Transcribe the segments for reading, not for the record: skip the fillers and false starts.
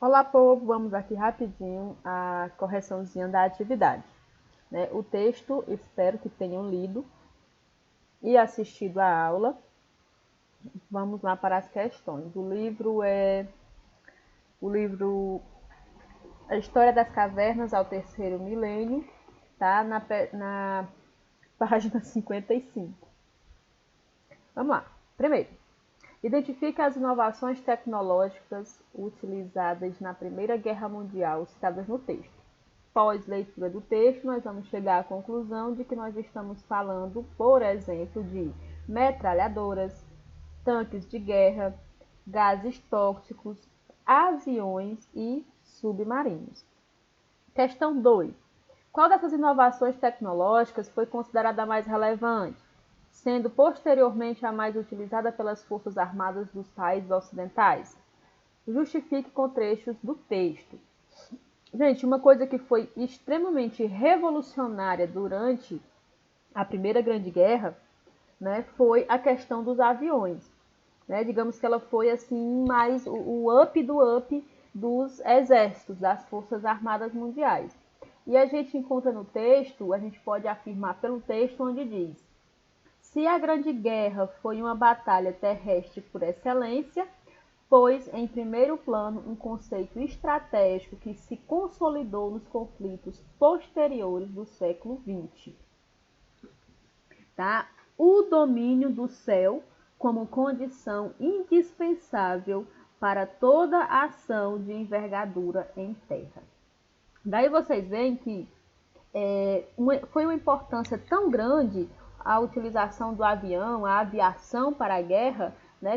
Olá, povo! Vamos aqui rapidinho a correçãozinha da atividade. O texto, espero que tenham lido e assistido a aula. Vamos lá para as questões. O livro A História das Cavernas ao Terceiro Milênio, tá? Na página 55. Vamos lá. Primeiro, identifica as inovações tecnológicas utilizadas na Primeira Guerra Mundial citadas no texto. Após leitura do texto, nós vamos chegar à conclusão de que nós estamos falando, por exemplo, de metralhadoras, tanques de guerra, gases tóxicos, aviões e submarinos. Questão 2. Qual dessas inovações tecnológicas foi considerada a mais relevante, sendo posteriormente a mais utilizada pelas Forças Armadas dos países ocidentais? Justifique com trechos do texto. Gente, uma coisa que foi extremamente revolucionária durante a Primeira Grande Guerra, foi a questão dos aviões. Digamos que ela foi assim mais o up do up dos exércitos, das Forças Armadas Mundiais. E a gente encontra no texto, a gente pode afirmar pelo texto onde diz: se a Grande Guerra foi uma batalha terrestre por excelência, pôs em primeiro plano um conceito estratégico que se consolidou nos conflitos posteriores do século XX. Tá? O domínio do céu como condição indispensável para toda ação de envergadura em terra. Daí vocês veem que foi uma importância tão grande a utilização do avião, a aviação para a guerra,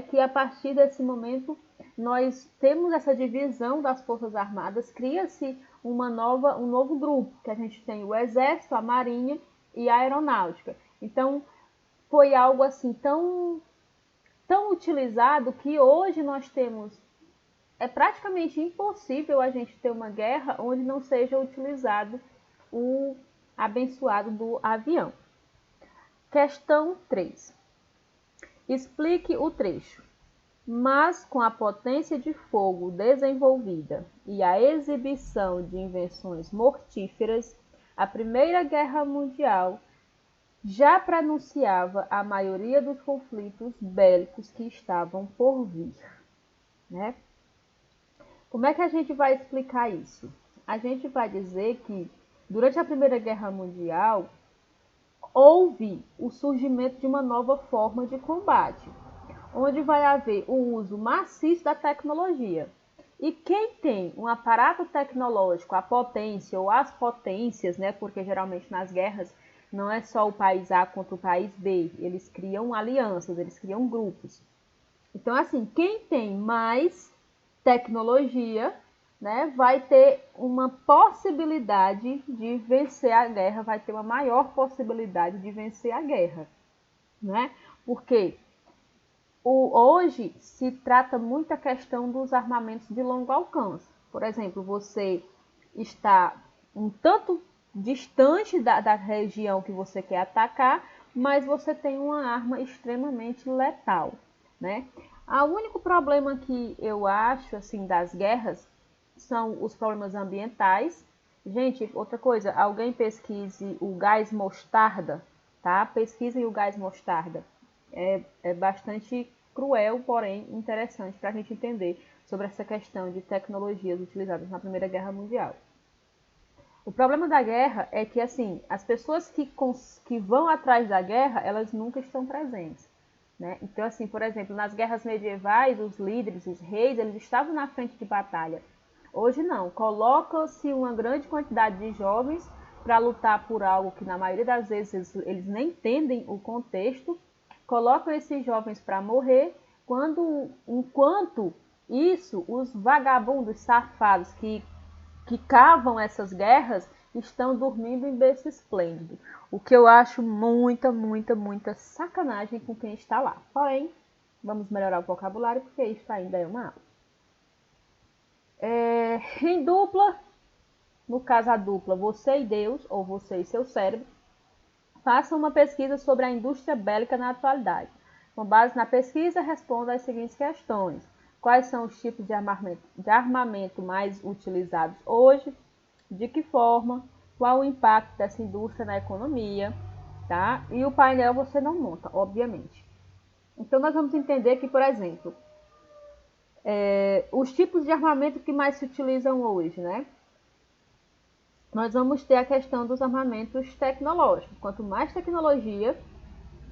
que a partir desse momento nós temos essa divisão das Forças Armadas, cria-se um novo grupo, que a gente tem o Exército, a Marinha e a Aeronáutica. Então, foi algo assim tão utilizado que hoje nós temos, é praticamente impossível a gente ter uma guerra onde não seja utilizado o abençoado do avião. Questão 3. Explique o trecho. Mas com a potência de fogo desenvolvida e a exibição de invenções mortíferas, a Primeira Guerra Mundial já pronunciava a maioria dos conflitos bélicos que estavam por vir. Como é que a gente vai explicar isso? A gente vai dizer que durante a Primeira Guerra Mundial houve o surgimento de uma nova forma de combate, onde vai haver o uso maciço da tecnologia. E quem tem um aparato tecnológico, a potência ou as potências, porque geralmente nas guerras não é só o país A contra o país B, eles criam alianças, eles criam grupos. Então, assim, quem tem mais tecnologia, vai ter uma possibilidade de vencer a guerra, vai ter uma maior possibilidade de vencer a guerra, Porque hoje se trata muito a questão dos armamentos de longo alcance. Por exemplo, você está um tanto distante da região que você quer atacar, mas você tem uma arma extremamente letal, O único problema que eu acho assim das guerras são os problemas ambientais. Gente, outra coisa, alguém pesquise o gás mostarda, tá? Pesquisem o gás mostarda. É bastante cruel, porém interessante para a gente entender sobre essa questão de tecnologias utilizadas na Primeira Guerra Mundial. O problema da guerra é que, assim, as pessoas que vão atrás da guerra, elas nunca estão presentes. Então, assim, por exemplo, nas guerras medievais, os líderes, os reis, eles estavam na frente de batalha. Hoje não, coloca-se uma grande quantidade de jovens para lutar por algo que na maioria das vezes eles nem entendem o contexto, colocam esses jovens para morrer, enquanto isso, os vagabundos safados que cavam essas guerras estão dormindo em berço esplêndido. O que eu acho muita sacanagem com quem está lá. Porém, vamos melhorar o vocabulário porque isso ainda é uma aula. Em dupla, no caso a dupla você e Deus, ou você e seu cérebro, façam uma pesquisa sobre a indústria bélica na atualidade. Com base na pesquisa, responda as seguintes questões. quais são os tipos de armamento mais utilizados hoje, de que forma, qual o impacto dessa indústria na economia, tá? E o painel você não monta, obviamente. Então nós vamos entender que, por exemplo, os tipos de armamento que mais se utilizam hoje, né? Nós vamos ter a questão dos armamentos tecnológicos. Quanto mais tecnologia,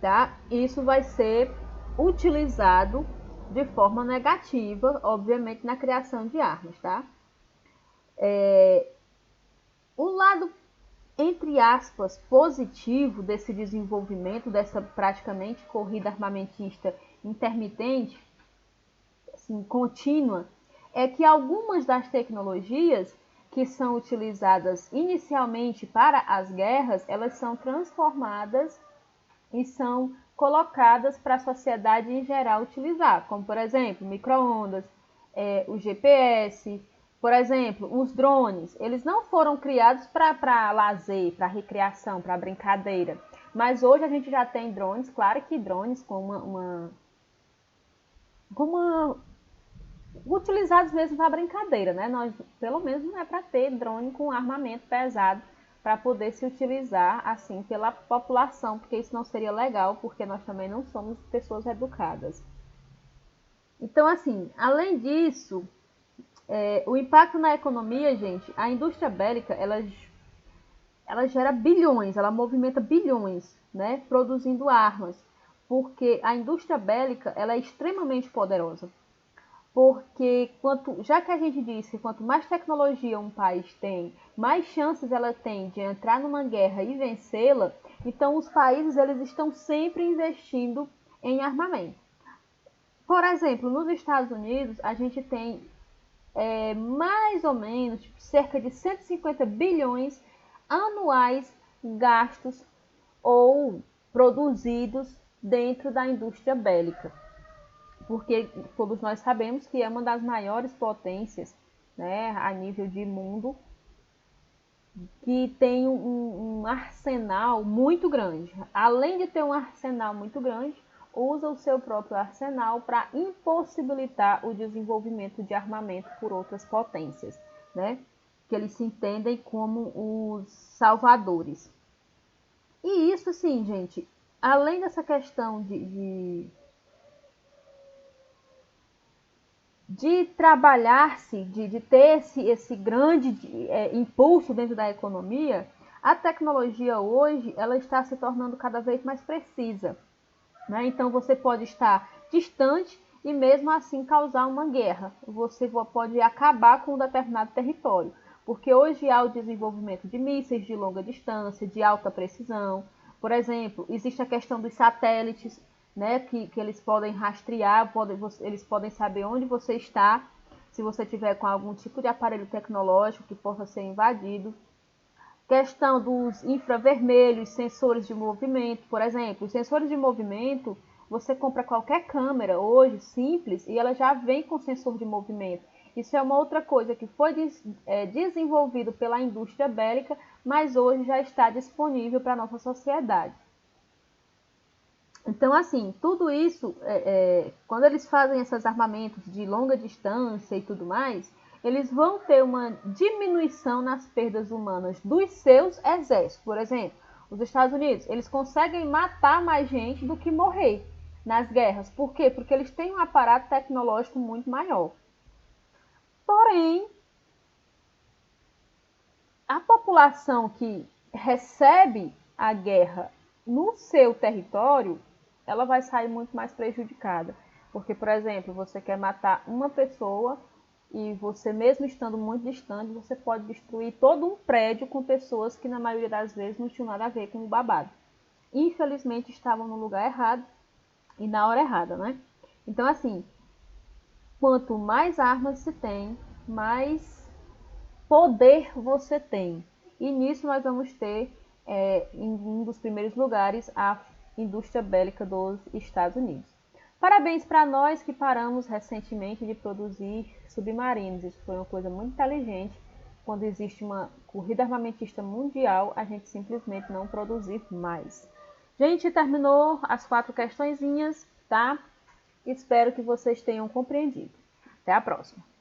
tá? Isso vai ser utilizado de forma negativa, obviamente, na criação de armas, tá? O lado, entre aspas, positivo desse desenvolvimento, dessa praticamente corrida armamentista intermitente, assim, contínua, é que algumas das tecnologias que são utilizadas inicialmente para as guerras, elas são transformadas e são colocadas para a sociedade em geral utilizar, como por exemplo, micro-ondas, o GPS, por exemplo, os drones. Eles não foram criados para lazer, para recreação, para brincadeira, mas hoje a gente já tem drones, claro que drones com uma utilizados mesmo para brincadeira, né? Nós, pelo menos, não é para ter drone com armamento pesado para poder se utilizar assim pela população, porque isso não seria legal, porque nós também não somos pessoas educadas. Então, assim, além disso, o impacto na economia, gente, a indústria bélica, ela gera bilhões, ela movimenta bilhões, né, produzindo armas, porque a indústria bélica, ela é extremamente poderosa. Porque já que a gente disse que quanto mais tecnologia um país tem, mais chances ela tem de entrar numa guerra e vencê-la, então os países eles estão sempre investindo em armamento. Por exemplo, nos Estados Unidos a gente tem mais ou menos cerca de 150 bilhões anuais gastos ou produzidos dentro da indústria bélica, porque todos nós sabemos que é uma das maiores potências, né, a nível de mundo, que tem um arsenal muito grande. Além de ter um arsenal muito grande, usa o seu próprio arsenal para impossibilitar o desenvolvimento de armamento por outras potências, né, que eles se entendem como os salvadores. E isso, assim, gente, além dessa questão de trabalhar-se, de ter esse grande impulso dentro da economia, a tecnologia hoje ela está se tornando cada vez mais precisa, né? Então você pode estar distante e mesmo assim causar uma guerra. Você pode acabar com um determinado território, porque hoje há o desenvolvimento de mísseis de longa distância, de alta precisão. Por exemplo, existe a questão dos satélites, né, que eles podem rastrear, eles podem saber onde você está, se você tiver com algum tipo de aparelho tecnológico que possa ser invadido. Questão dos infravermelhos, sensores de movimento, por exemplo. Os sensores de movimento, você compra qualquer câmera hoje, simples, e ela já vem com sensor de movimento. Isso é uma outra coisa que foi desenvolvido pela indústria bélica, mas hoje já está disponível para a nossa sociedade. Então, assim, tudo isso, quando eles fazem esses armamentos de longa distância e tudo mais, eles vão ter uma diminuição nas perdas humanas dos seus exércitos. Por exemplo, os Estados Unidos, eles conseguem matar mais gente do que morrer nas guerras. Por quê? Porque eles têm um aparato tecnológico muito maior. Porém, a população que recebe a guerra no seu território, ela vai sair muito mais prejudicada. Porque, por exemplo, você quer matar uma pessoa e você, mesmo estando muito distante, você pode destruir todo um prédio com pessoas que, na maioria das vezes, não tinham nada a ver com o babado. Infelizmente, estavam no lugar errado e na hora errada, né? Então, assim, quanto mais armas se tem, mais poder você tem. E nisso nós vamos ter, em um dos primeiros lugares, a indústria bélica dos Estados Unidos. Parabéns para nós que paramos recentemente de produzir submarinos. Isso foi uma coisa muito inteligente. Quando existe uma corrida armamentista mundial, a gente simplesmente não produzir mais. Gente, terminou as 4 questõezinhas, tá? Espero que vocês tenham compreendido. Até a próxima!